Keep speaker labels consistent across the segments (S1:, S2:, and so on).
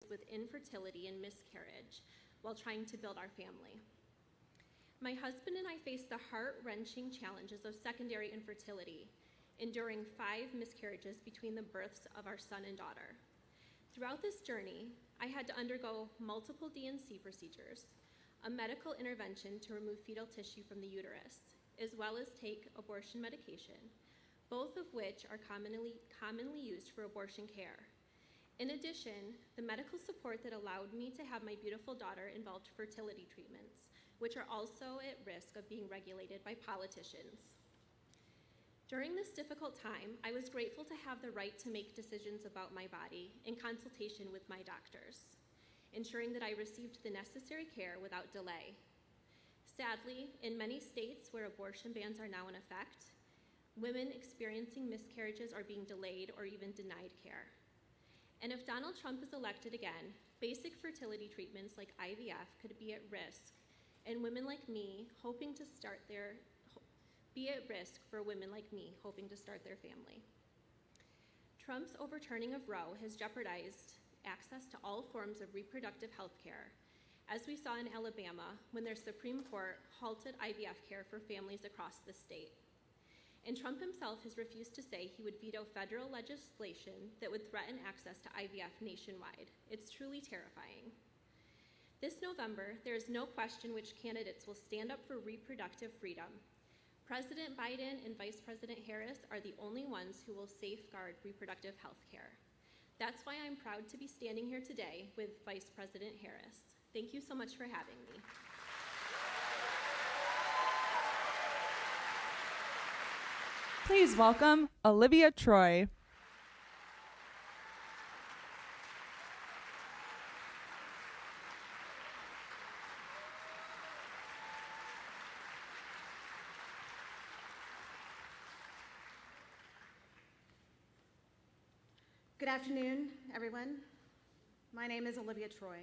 S1: with infertility and miscarriage while trying to build our family. My husband and I faced the heart-wrenching challenges of secondary infertility, enduring 5 miscarriages between the births of our son and daughter. Throughout this journey, I had to undergo multiple D&C procedures, a medical intervention to remove fetal tissue from the uterus, as well as take abortion medication, both of which are commonly used for abortion care. In addition, the medical support that allowed me to have my beautiful daughter involved fertility treatments, which are also at risk of being regulated by politicians. During this difficult time, I was grateful to have the right to make decisions about my body in consultation with my doctors, ensuring that I received the necessary care without delay. Sadly, in many states where abortion bans are now in effect, women experiencing miscarriages are being delayed or even denied care. And if Donald Trump is elected again, basic fertility treatments like IVF could be at risk, and women like me hoping to start their family. Trump's overturning of Roe has jeopardized access to all forms of reproductive health care, as we saw in Alabama when their Supreme Court halted IVF care for families across the state. And Trump himself has refused to say he would veto federal legislation that would threaten access to IVF nationwide. It's truly terrifying. This November, there is no question which candidates will stand up for reproductive freedom. President Biden and Vice President Harris are the only ones who will safeguard reproductive health care. That's why I'm proud to be standing here today with Vice President Harris. Thank you so much for having me.
S2: Please welcome Olivia Troy.
S3: Good afternoon, everyone. My name is Olivia Troy,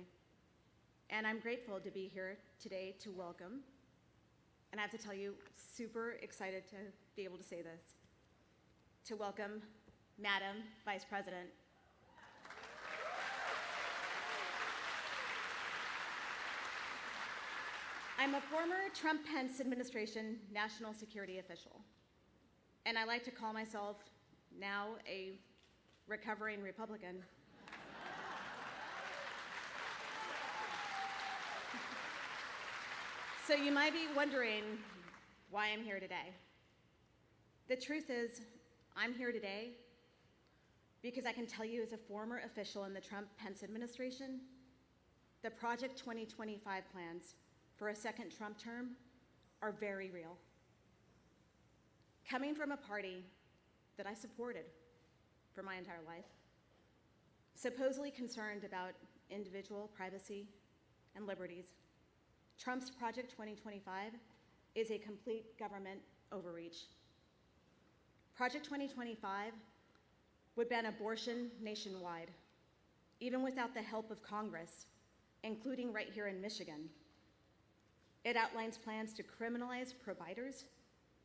S3: and I'm grateful to be here today to welcome, and I have to tell you, super excited to be able to say this, to welcome Madam Vice President. I'm a former Trump-Pence administration national security official, and I like to call myself now a recovering Republican. So you might be wondering why I'm here today. The truth is, I'm here today because I can tell you as a former official in the Trump-Pence administration, the Project 2025 plans for a second Trump term are very real. Coming from a party that I supported for my entire life, supposedly concerned about individual privacy and liberties, Trump's Project 2025 is a complete government overreach. Project 2025 would ban abortion nationwide, even without the help of Congress, including right here in Michigan. It outlines plans to criminalize providers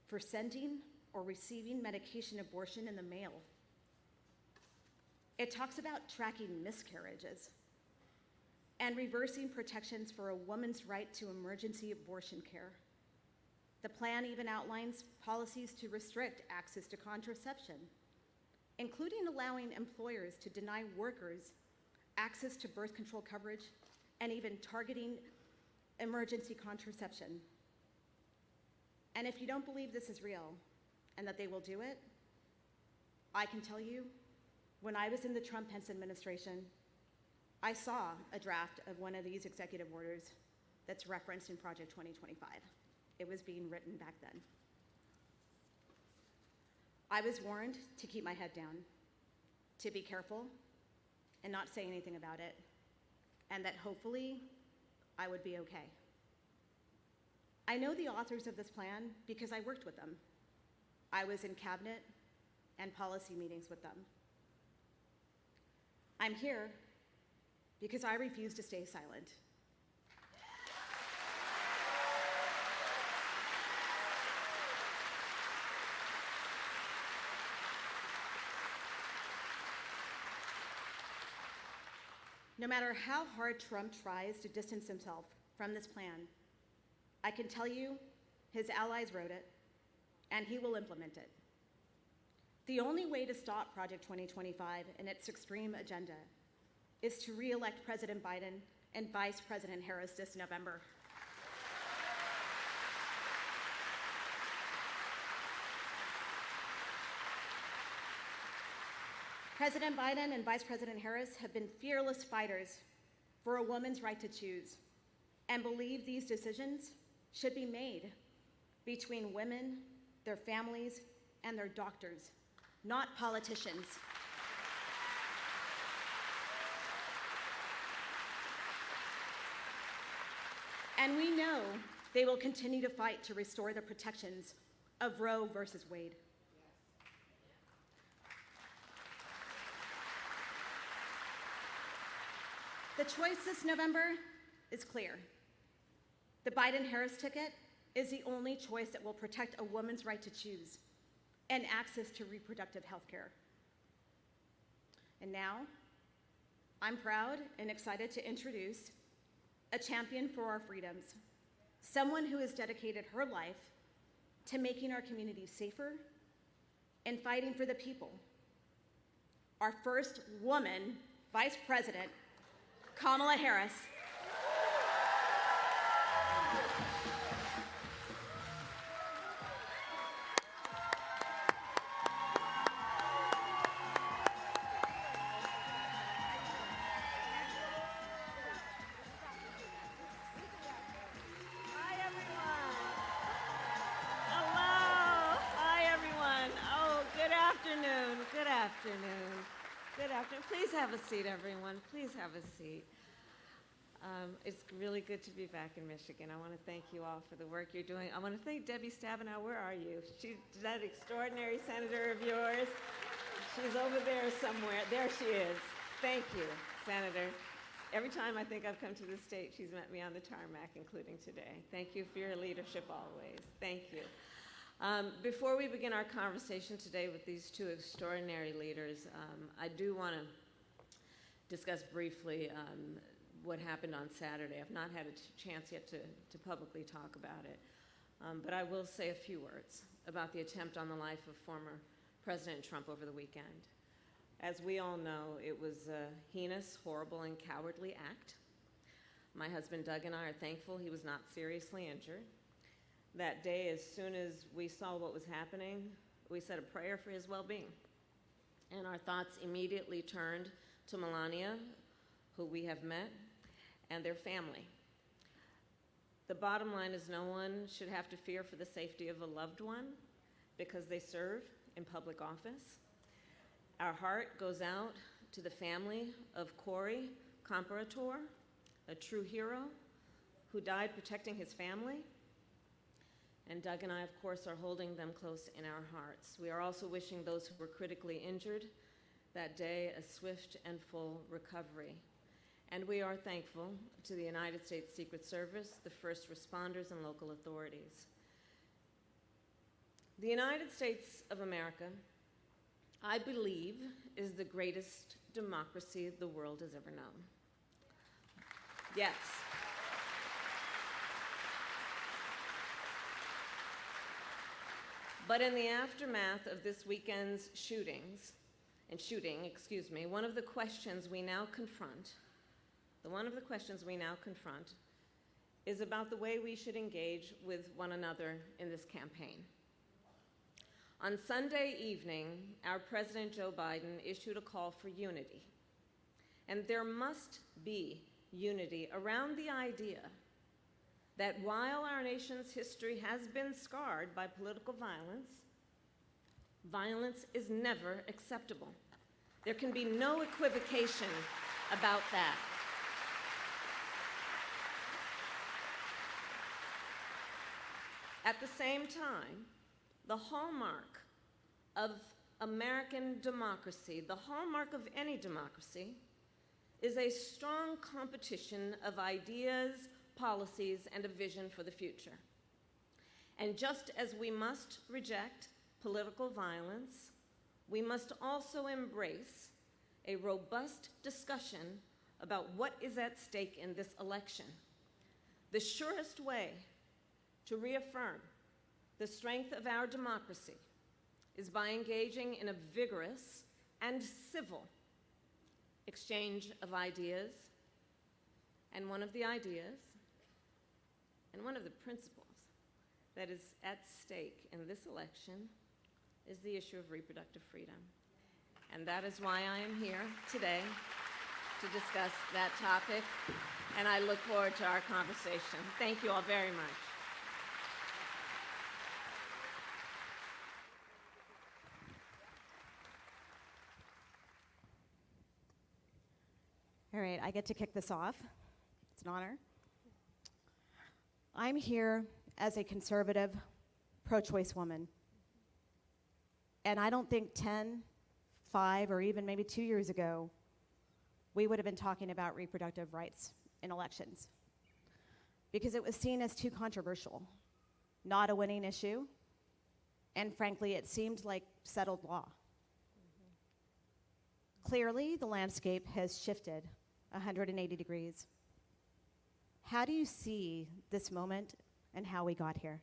S3: for sending or receiving medication abortion in the mail. It talks about tracking miscarriages and reversing protections for a woman's right to emergency abortion care. The plan even outlines policies to restrict access to contraception, including allowing employers to deny workers access to birth control coverage and even targeting emergency contraception. And if you don't believe this is real and that they will do it, I can tell you, when I was in the Trump-Pence administration, I saw a draft of one of these executive orders that's referenced in Project 2025. It was being written back then. I was warned to keep my head down, to be careful and not say anything about it, and that hopefully I would be okay. I know the authors of this plan because I worked with them. I was in cabinet and policy meetings with them. I'm here because I refuse to stay silent. No matter how hard Trump tries to distance himself from this plan, I can tell you his allies wrote it, and he will implement it. The only way to stop Project 2025 and its extreme agenda is to re-elect President Biden and Vice President Harris this November. President Biden and Vice President Harris have been fearless fighters for a woman's right to choose and believe these decisions should be made between women, their families, and their doctors, not politicians. And we know they will continue to fight to restore the protections of Roe versus Wade. The choice this November is clear. The Biden-Harris ticket is the only choice that will protect a woman's right to choose and access to reproductive health care. And now, I'm proud and excited to introduce a champion for our freedoms, someone who has dedicated her life to making our communities safer and fighting for the people. Our first woman Vice President, Kamala Harris.
S4: Good afternoon. Please have a seat, everyone. Please have a seat. It's really good to be back in Michigan. I want to thank you all for the work you're doing. I want to thank Debbie Stabenow. Where are you? She's that extraordinary senator of yours. She's over there somewhere. There she is. Thank you, Senator. Every time I think I've come to this state, she's met me on the tarmac, including today. Thank you for your leadership always. Thank you. Before we begin our conversation today with these two extraordinary leaders, I do want to discuss briefly what happened on Saturday. I've not had a chance yet to publicly talk about it, but I will say a few words about the attempt on the life of former President Trump over the weekend. As we all know, it was a heinous, horrible, and cowardly act. My husband Doug and I are thankful he was not seriously injured. That day, as soon as we saw what was happening, we said a prayer for his well-being. And our thoughts immediately turned to Melania, who we have met, and their family. The bottom line is no one should have to fear for the safety of a loved one because they serve in public office. Our heart goes out to the family of Corey Comparator, a true hero who died protecting his family. And Doug and I, of course, are holding them close in our hearts. We are also wishing those who were critically injured that day a swift and full recovery. And we are thankful to the United States Secret Service, the first responders, and local authorities. The United States of America, I believe, is the greatest democracy the world has ever known. Yes. But in the aftermath of this weekend's shooting, one of the questions we now confront is about the way we should engage with one another in this campaign. On Sunday evening, our President Joe Biden issued a call for unity. And there must be unity around the idea that while our nation's history has been scarred by political violence, violence is never acceptable. There can be no equivocation about that. At the same time, the hallmark of American democracy, the hallmark of any democracy, is a strong competition of ideas, policies, and a vision for the future. And just as we must reject political violence, we must also embrace a robust discussion about what is at stake in this election, the surest way to reaffirm the strength of our democracy is by engaging in a vigorous and civil exchange of ideas. And one of the ideas and one of the principles that is at stake in this election is the issue of reproductive freedom. And that is why I am here today to discuss that topic, and I look forward to our conversation. Thank you all very much.
S3: All right, I get to kick this off. It's an honor. I'm here as a conservative, pro-choice woman. And I don't think 10, 5, or even maybe 2 years ago, we would have been talking about reproductive rights in elections, because it was seen as too controversial, not a winning issue, and frankly, it seemed like settled law. Clearly, the landscape has shifted 180 degrees. How do you see this moment and how we got here?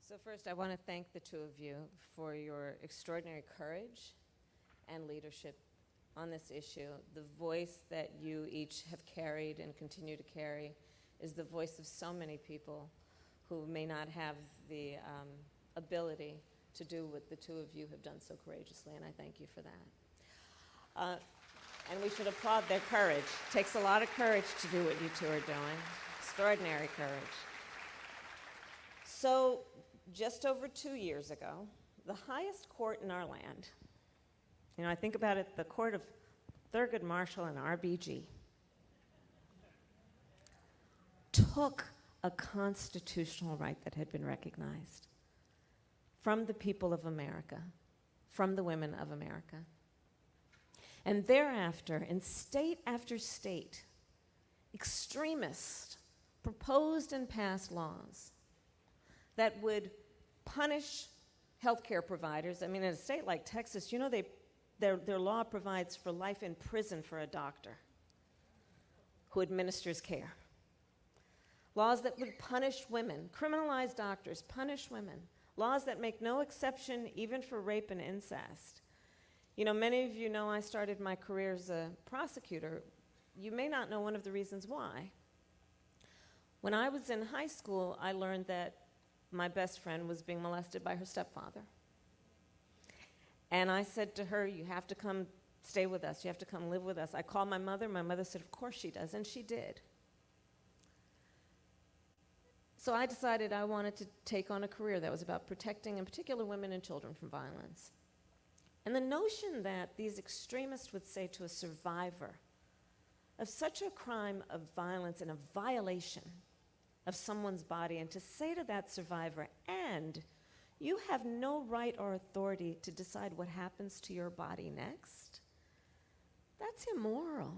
S4: So first, I want to thank the two of you for your extraordinary courage and leadership on this issue. The voice that you each have carried and continue to carry is the voice of so many people who may not have the ability to do what the two of you have done so courageously, and I thank you for that. And we should applaud their courage. It takes a lot of courage to do what you two are doing. Extraordinary courage. So, just over 2 years ago, the highest court in our land, I think about it, the court of Thurgood Marshall and RBG, took a constitutional right that had been recognized from the people of America, from the women of America. And thereafter, in state after state, extremists proposed and passed laws that would punish healthcare providers. I mean, in a state like Texas, their law provides for life in prison for a doctor who administers care. Laws that would punish women, criminalize doctors, punish women. Laws that make no exception even for rape and incest. Many of you know I started my career as a prosecutor. You may not know one of the reasons why. When I was in high school, I learned that my best friend was being molested by her stepfather. And I said to her, you have to come stay with us. You have to come live with us. I called my mother. My mother said, of course she does, and she did. So I decided I wanted to take on a career that was about protecting, in particular, women and children from violence. And the notion that these extremists would say to a survivor of such a crime of violence and a violation of someone's body, and to say to that survivor, and you have no right or authority to decide what happens to your body next, that's immoral.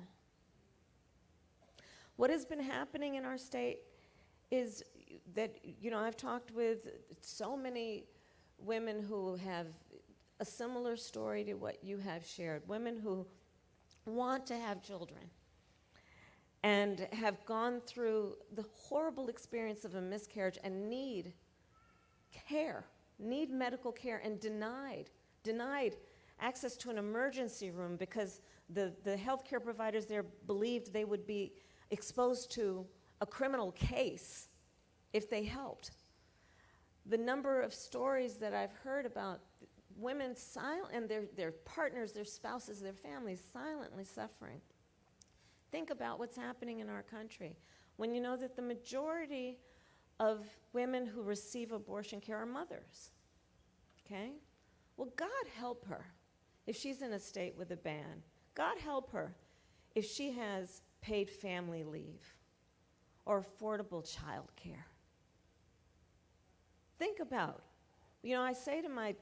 S4: What has been happening in our state is that, I've talked with so many women who have a similar story to what you have shared, women who want to have children and have gone through the horrible experience of a miscarriage and need care, need medical care, and denied access to an emergency room because the healthcare providers there believed they would be exposed to a criminal case if they helped. The number of stories that I've heard about women and their partners, their spouses, their families silently suffering. Think about what's happening in our country when you know that the majority of women who receive abortion care are mothers, okay? Well, God help her if she's in a state with a ban. God help her if she has paid family leave or affordable child care. Think about, I say to my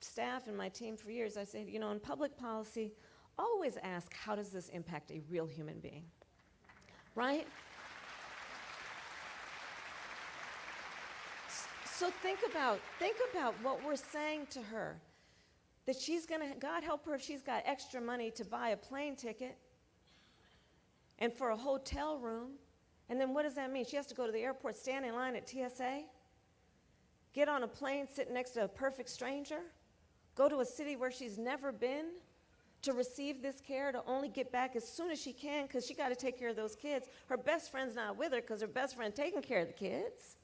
S4: staff and my team for years, I say, in public policy, always ask, how does this impact a real human being? Right? So think about what we're saying to her, that God help her if she's got extra money to buy a plane ticket and for a hotel room. And then what does that mean? She has to go to the airport, stand in line at TSA, get on a plane, sit next to a perfect stranger, go to a city where she's never been to receive this care, to only get back as soon as she can because she got to take care of those kids. Her best friend's not with her because her best friend taking care of the kids.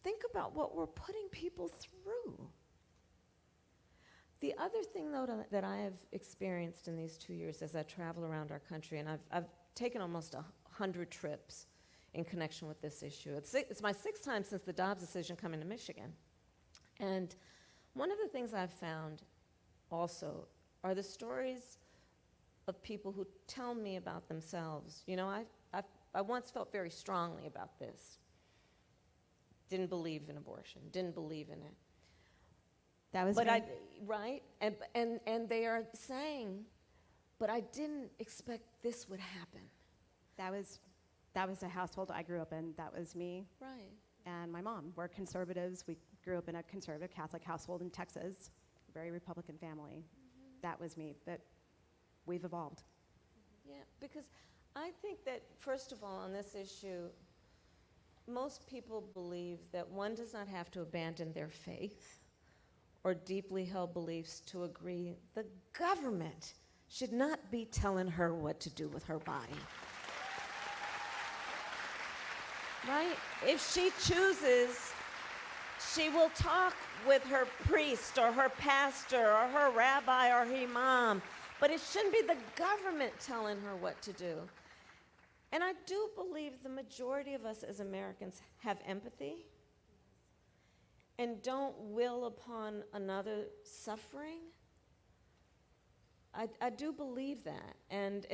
S4: Think about what we're putting people through. The other thing, though, that I have experienced in these 2 years as I travel around our country, and I've taken almost 100 trips in connection with this issue. It's my 6th time since the Dobbs decision coming to Michigan. And one of the things I've found also are the stories of people who tell me about themselves. You know, I once felt very strongly about this. Didn't believe in abortion, didn't believe in it.
S3: That was
S4: But
S3: me.
S4: right? And they are saying, but I didn't expect this would happen.
S3: That was the household I grew up in. That was me
S4: Right.
S3: and my mom. We're conservatives. We grew up in a conservative Catholic household in Texas, very Republican family. That was me, but we've evolved.
S4: Yeah, because I think that, first of all, on this issue, most people believe that one does not have to abandon their faith or deeply held beliefs to agree the government should not be telling her what to do with her body. Right? If she chooses, she will talk with her priest or her pastor or her rabbi or her imam, but it shouldn't be the government telling her what to do. And I do believe the majority of us as Americans have empathy and don't will upon another suffering. I do believe that, and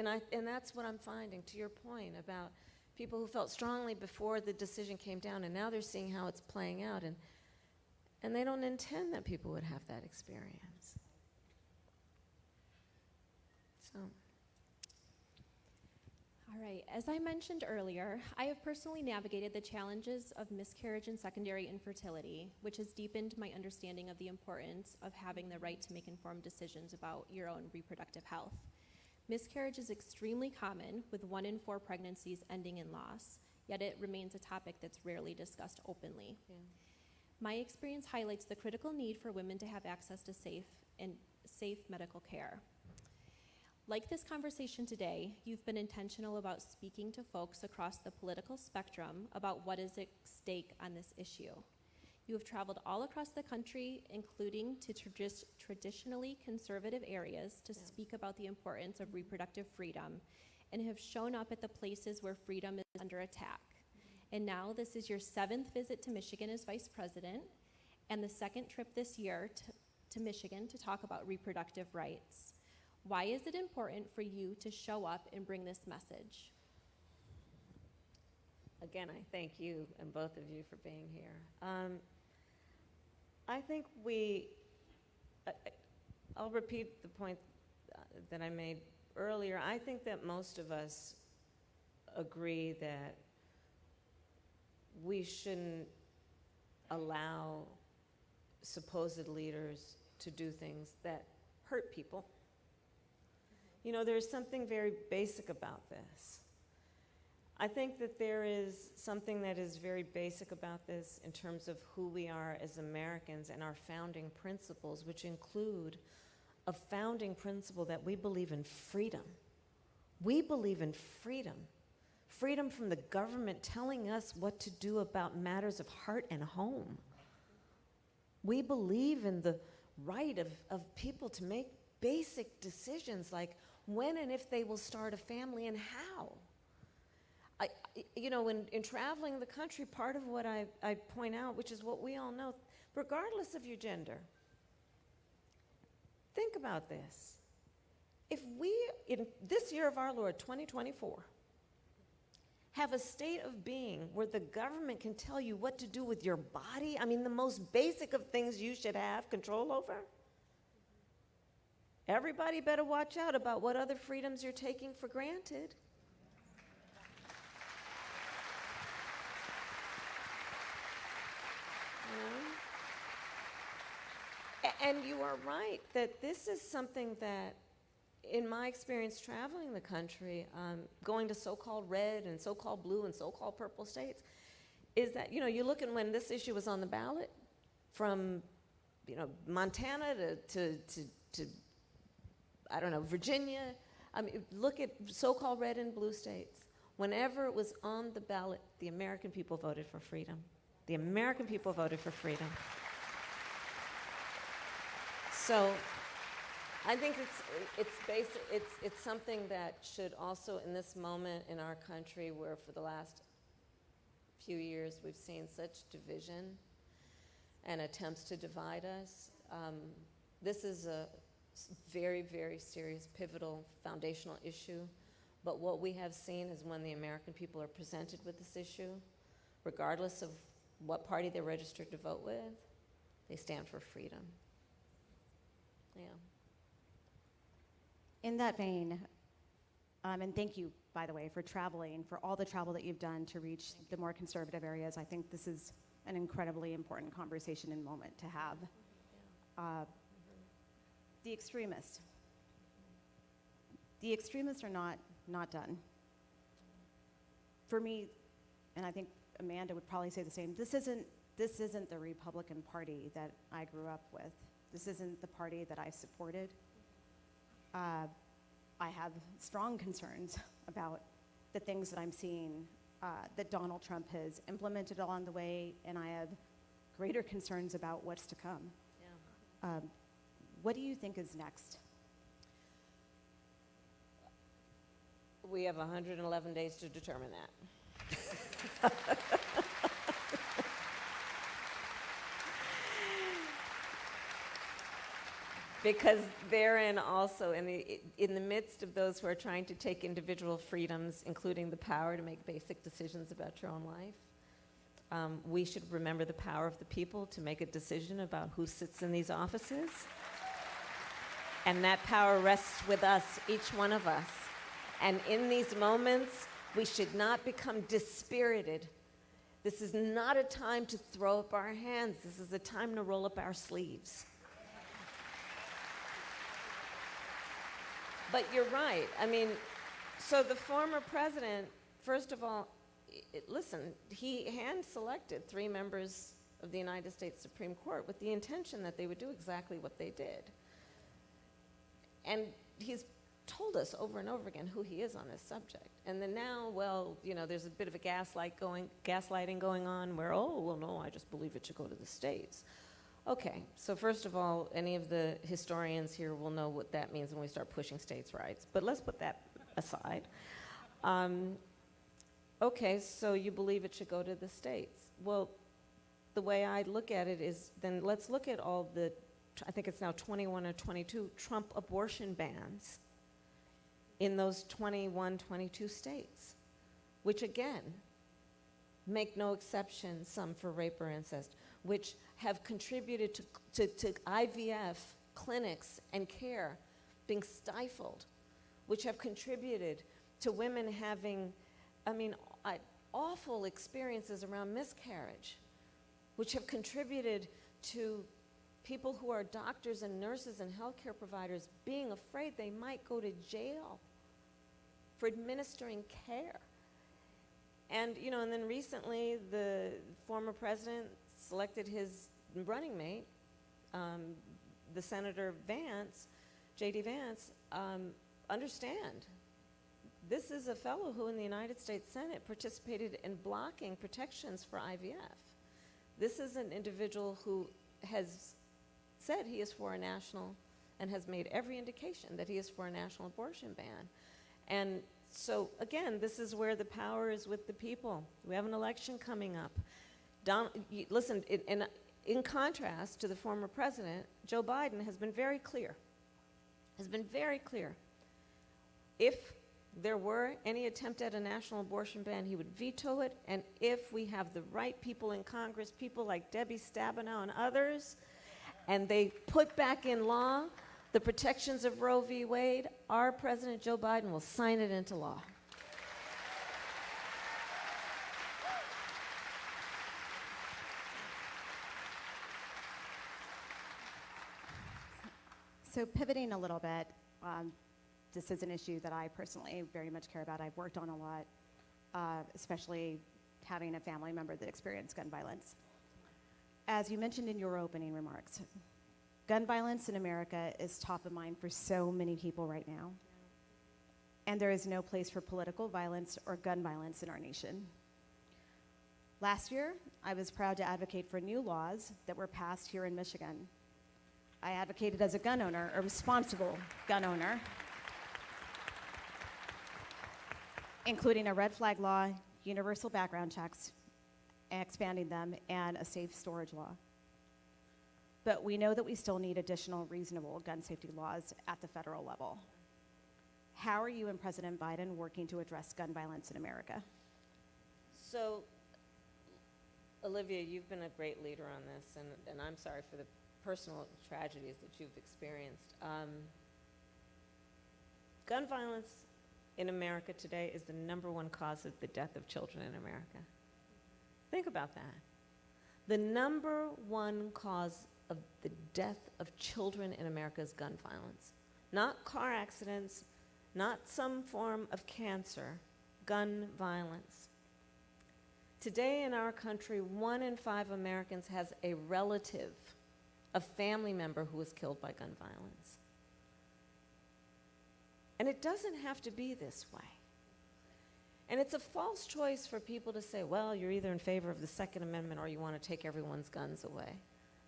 S4: that's what I'm finding, to your point about people who felt strongly before the decision came down, and now they're seeing how it's playing out, and they don't intend that people would have that experience. So.
S1: All right, as I mentioned earlier, I have personally navigated the challenges of miscarriage and secondary infertility, which has deepened my understanding of the importance of having the right to make informed decisions about your own reproductive health. Miscarriage is extremely common, with 1 in 4 pregnancies ending in loss, yet it remains a topic that's rarely discussed openly.
S4: Yeah.
S1: My experience highlights the critical need for women to have access to safe medical care. Like this conversation today, you've been intentional about speaking to folks across the political spectrum about what is at stake on this issue. You have traveled all across the country, including to traditionally conservative areas, to speak about the importance of reproductive freedom, and have shown up at the places where freedom is under attack. And now this is your 7th visit to Michigan as vice president, and the 2nd trip this year to Michigan to talk about reproductive rights. Why is it important for you to show up and bring this message?
S4: Again, I thank you and both of you for being here. I think I'll repeat the point that I made earlier. I think that most of us agree that we shouldn't allow supposed leaders to do things that hurt people. You know, there's something very basic about this. I think that there is something that is very basic about this in terms of who we are as Americans and our founding principles, which include a founding principle that we believe in freedom. We believe in freedom. Freedom from the government telling us what to do about matters of heart and home. We believe in the right of people to make basic decisions like when and if they will start a family and how. In traveling the country, part of what I point out, which is what we all know, regardless of your gender, think about this. If we, in this year of our Lord, 2024, have a state of being where the government can tell you what to do with your body, I mean, the most basic of things you should have control over, everybody better watch out about what other freedoms you're taking for granted. And you are right that this is something that in my experience traveling the country, going to so-called red and so-called blue and so-called purple states, is that, you look at when this issue was on the ballot, from, Montana to I don't know, Virginia. I mean, look at so-called red and blue states. Whenever it was on the ballot, the American people voted for freedom. The American people voted for freedom. So I think it's something that should also, in this moment in our country, where for the last few years we've seen such division and attempts to divide us, this is a very, very serious, pivotal, foundational issue. But what we have seen is when the American people are presented with this issue, regardless of what party they're registered to vote with, they stand for freedom. Yeah.
S3: In that vein, and thank you, by the way, for traveling, for all the travel that you've done to reach the more conservative areas. I think this is an incredibly important conversation and moment to have. The extremists. The extremists are not done. For me, and I think Amanda would probably say the same, this isn't the Republican Party that I grew up with. This isn't the party that I supported. I have strong concerns about the things that I'm seeing that Donald Trump has implemented along the way, and I have greater concerns about what's to come.
S4: Yeah.
S3: What do you think is next?
S4: We have 111 days to determine that. Because therein also, in the midst of those who are trying to take individual freedoms, including the power to make basic decisions about your own life, we should remember the power of the people to make a decision about who sits in these offices. And that power rests with us, each one of us. And in these moments, we should not become dispirited. This is not a time to throw up our hands. This is a time to roll up our sleeves. But you're right. I mean, so the former president, first of all, listen, he hand-selected 3 members of the United States Supreme Court with the intention that they would do exactly what they did. And he's told us over and over again who he is on this subject. And then now, well, there's a bit of a gaslighting going on where, oh, well, no, I just believe it should go to the states. Okay, so first of all, any of the historians here will know what that means when we start pushing states' rights. But let's put that aside. Okay, so you believe it should go to the states. Well, the way I look at it is, then let's look at all the, I think it's now 21 or 22 Trump abortion bans in those 21, 22 states, which again, make no exception, some for rape or incest, which have contributed to IVF clinics and care being stifled, which have contributed to women having, awful experiences around miscarriage, which have contributed to people who are doctors and nurses and healthcare providers being afraid they might go to jail for administering care. And, and then recently the former president selected his running mate, the Senator Vance, J.D. Vance. Understand, this is a fellow who in the United States Senate participated in blocking protections for IVF. This is an individual who has said he is for a national, and has made every indication that he is for a national abortion ban. And so, again, this is where the power is with the people. We have an election coming up. Listen, in contrast to the former president, Joe Biden has been very clear, If there were any attempt at a national abortion ban, he would veto it, and if we have the right people in Congress, people like Debbie Stabenow and others, and they put back in law the protections of Roe v. Wade, our President Joe Biden will sign it into law.
S3: So pivoting a little bit, this is an issue that I personally very much care about. I've worked on a lot, especially having a family member that experienced gun violence. As you mentioned in your opening remarks, gun violence in America is top of mind for so many people right now. And there is no place for political violence or gun violence in our nation. Last year, I was proud to advocate for new laws that were passed here in Michigan. I advocated as a gun owner, a responsible gun owner, including a red flag law, universal background checks, expanding them, and a safe storage law. But we know that we still need additional reasonable gun safety laws at the federal level. How are you and President Biden working to address gun violence in America?
S4: So, Olivia, you've been a great leader on this, and I'm sorry for the personal tragedies that you've experienced. Gun violence in America today is the #1 cause of the death of children in America. Think about that. The #1 cause of the death of children in America is gun violence. Not car accidents, not some form of cancer, gun violence. Today in our country, 1 in 5 Americans has a relative, a family member who was killed by gun violence. And it doesn't have to be this way. And it's a false choice for people to say, well, you're either in favor of the Second Amendment or you want to take everyone's guns away.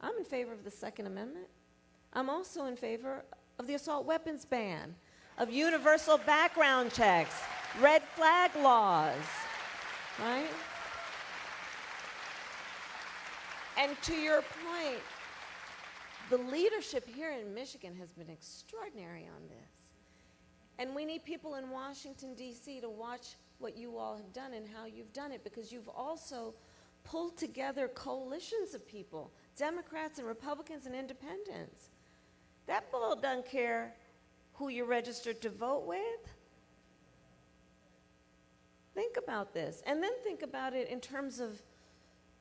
S4: I'm in favor of the Second Amendment. I'm also in favor of the assault weapons ban, of universal background checks, red flag laws, right? And to your point, the leadership here in Michigan has been extraordinary on this. And we need people in Washington, D.C. to watch what you all have done and how you've done it, because you've also pulled together coalitions of people, Democrats and Republicans and independents. That bill doesn't care who you're registered to vote with. Think about this. And then think about it in terms of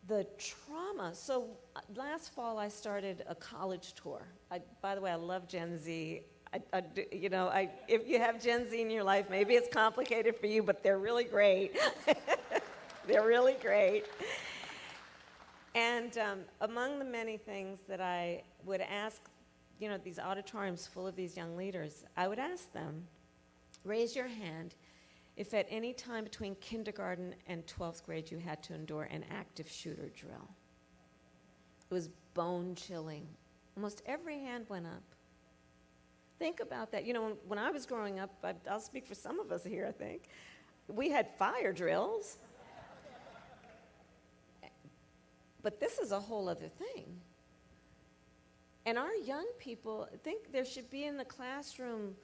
S4: the trauma. So last fall, I started a college tour. By the way, I love Gen Z. If you have Gen Z in your life, maybe it's complicated for you, but they're really great. They're really great. And among the many things that I would ask, these auditoriums full of these young leaders, I would ask them, raise your hand if at any time between kindergarten and 12th grade you had to endure an active shooter drill. It was bone-chilling. Almost every hand went up. Think about that. When I was growing up, I'll speak for some of us here, I think, we had fire drills. But this is a whole other thing. And our young people think there should be in the classroom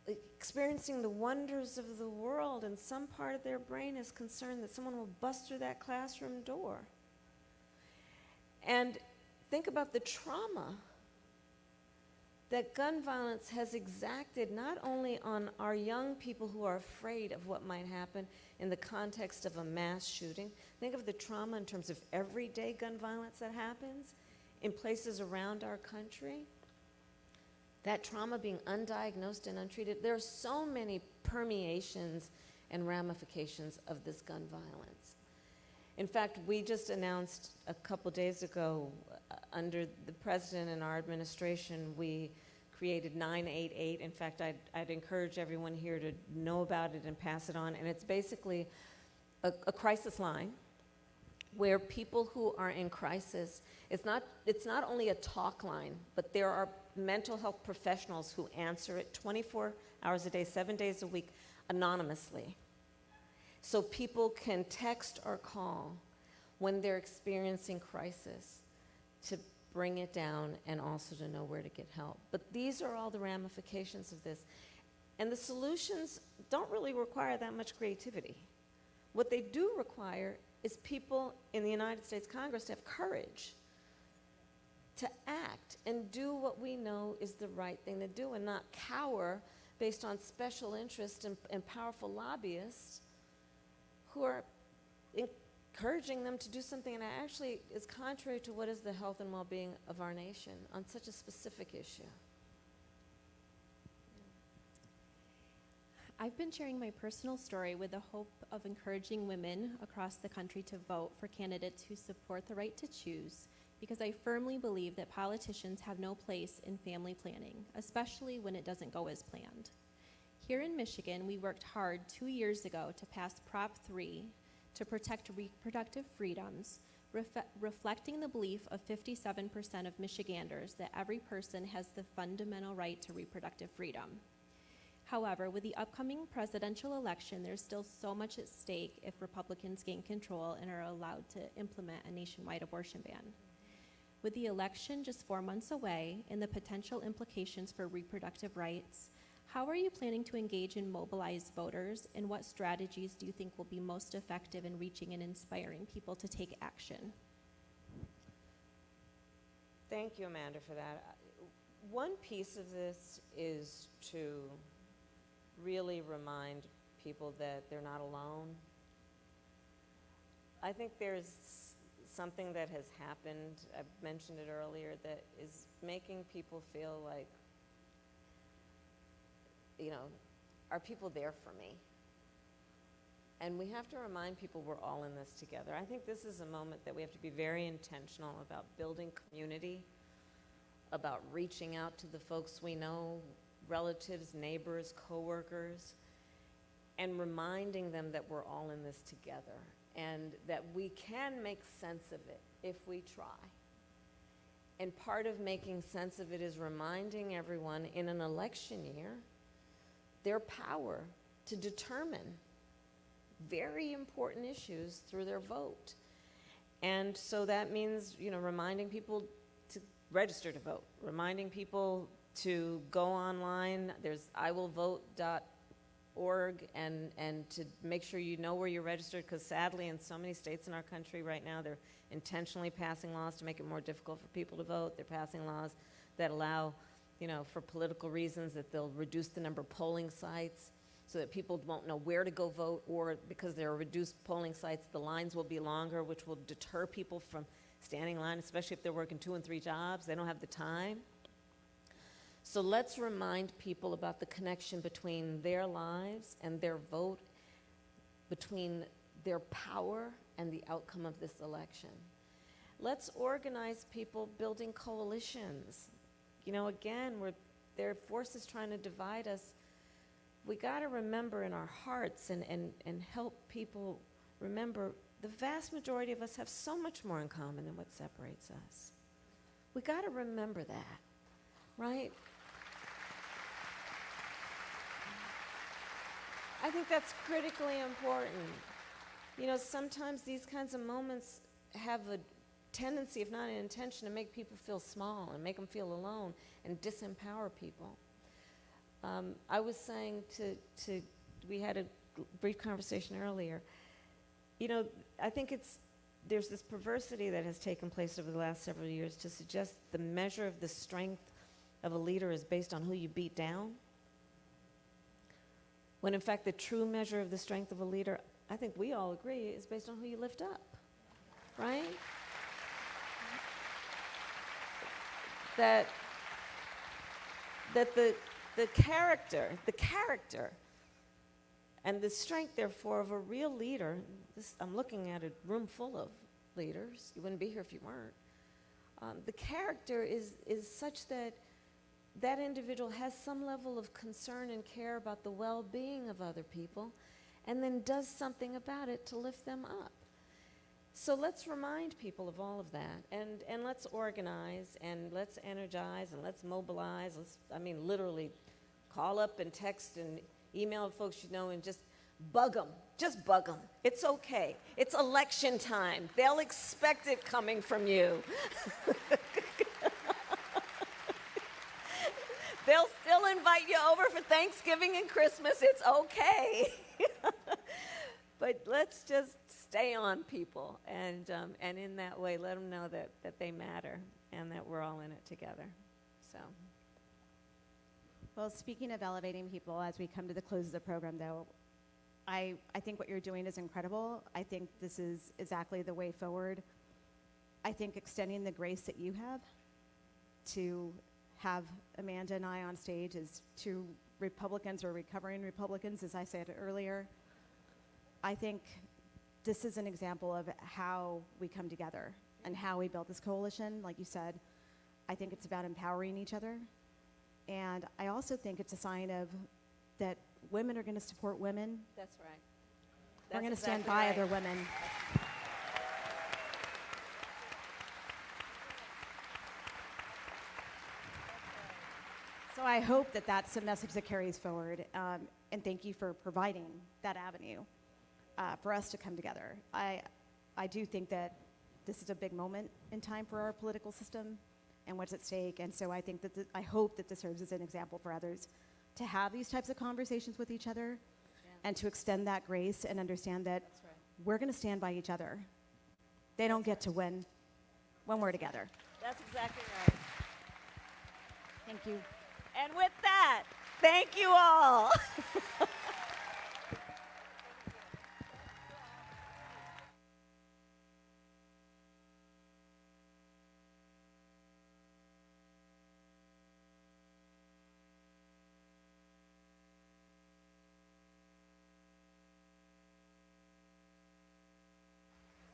S4: experiencing the wonders of the world, and some part of their brain is concerned that someone will bust through that classroom door. And think about the trauma that gun violence has exacted not only on our young people who are afraid of what might happen in the context of a mass shooting. Think of the trauma in terms of everyday gun violence that happens in places around our country. That trauma being undiagnosed and untreated. There are so many permeations and ramifications of this gun violence. In fact, we just announced a couple days ago, under the president and our administration, we created 988. In fact, I'd encourage everyone here to know about it and pass it on. And it's basically a crisis line where people who are in crisis, it's not only a talk line, but there are mental health professionals who answer it 24 hours a day, 7 days a week, anonymously. So people can text or call when they're experiencing crisis to bring it down and also to know where to get help. But these are all the ramifications of this. And the solutions don't really require that much creativity. What they do require is people in the United States Congress to have courage to act and do what we know is the right thing to do, and not cower based on special interest and powerful lobbyists who are encouraging them to do something that actually is contrary to what is the health and well-being of our nation on such a specific issue.
S1: I've been sharing my personal story with the hope of encouraging women across the country to vote for candidates who support the right to choose, because I firmly believe that politicians have no place in family planning, especially when it doesn't go as planned. Here in Michigan, we worked hard 2 years ago to pass Prop 3 to protect reproductive freedoms, reflecting the belief of 57% of Michiganders that every person has the fundamental right to reproductive freedom. However, with the upcoming presidential election, there's still so much at stake if Republicans gain control and are allowed to implement a nationwide abortion ban. With the election just 4 months away and the potential implications for reproductive rights, how are you planning to engage and mobilize voters, and what strategies do you think will be most effective in reaching and inspiring people to take action?
S4: Thank you, Amanda, for that. One piece of this is to really remind people that they're not alone. I think there's something that has happened, I mentioned it earlier, that is making people feel like, you know, are people there for me? And we have to remind people we're all in this together. I think this is a moment that we have to be very intentional about building community, about reaching out to the folks we know, relatives, neighbors, coworkers, and reminding them that we're all in this together and that we can make sense of it if we try. And part of making sense of it is reminding everyone in an election year their power to determine very important issues through their vote. And so that means, you know, reminding people to register to vote, reminding people to go online. There's iwillvote.org and to make sure you know where you're registered, because sadly in so many states in our country right now, they're intentionally passing laws to make it more difficult for people to vote. They're passing laws that allow, you know, for political reasons, that they'll reduce the number of polling sites so that people won't know where to go vote, or because there are reduced polling sites, the lines will be longer, which will deter people from standing in line, especially if they're working 2 and 3 jobs. They don't have the time. So let's remind people about the connection between their lives and their vote, between their power and the outcome of this election. Let's organize people building coalitions. You know, again, there are forces trying to divide us. We got to remember in our hearts and help people remember the vast majority of us have so much more in common than what separates us. We got to remember that, right? I think that's critically important. You know, sometimes these kinds of moments have a tendency, if not an intention, to make people feel small and make them feel alone and disempower people. I was saying we had a brief conversation earlier, you know, I think there's this perversity that has taken place over the last several years to suggest the measure of the strength of a leader is based on who you beat down, when in fact the true measure of the strength of a leader, I think we all agree, is based on who you lift up, right? That the character and the strength, therefore, of a real leader, I'm looking at a room full of leaders, you wouldn't be here if you weren't, the character is such that that individual has some level of concern and care about the well-being of other people, and then does something about it to lift them up. So let's remind people of all of that, and let's organize, and let's energize, and let's mobilize. Literally call up and text and email folks you know and just bug them. Just bug them. It's okay. It's election time. They'll expect it coming from you. They'll still invite you over for Thanksgiving and Christmas. It's okay. But let's just stay on people, and in that way, let them know that they matter and that we're all in it together. So.
S3: Well, speaking of elevating people, as we come to the close of the program, though, I think what you're doing is incredible. I think this is exactly the way forward. I think extending the grace that you have to have Amanda and I on stage is to Republicans or recovering Republicans, as I said earlier, I think this is an example of how we come together and how we build this coalition. Like you said, I think it's about empowering each other. And I also think it's a sign of that women are going to support women.
S4: That's right.
S3: We're going to
S4: That's
S3: stand
S4: exactly
S3: by
S4: right.
S3: other women. So I hope that that's a message that carries forward, and thank you for providing that avenue for us to come together. I do think that this is a big moment in time for our political system and what's at stake, and so I think that I hope that this serves as an example for others to have these types of conversations with each other and to extend that grace and understand that
S4: That's right.
S3: we're going to stand by each other. They don't get to win when we're together.
S4: That's exactly right.
S3: Thank you.
S4: And with that, thank you all.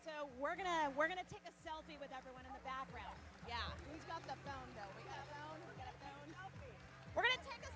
S3: So we're gonna take a selfie with everyone in the background. Yeah. Who's got the phone though? We got a phone. We got a phone. We're gonna take a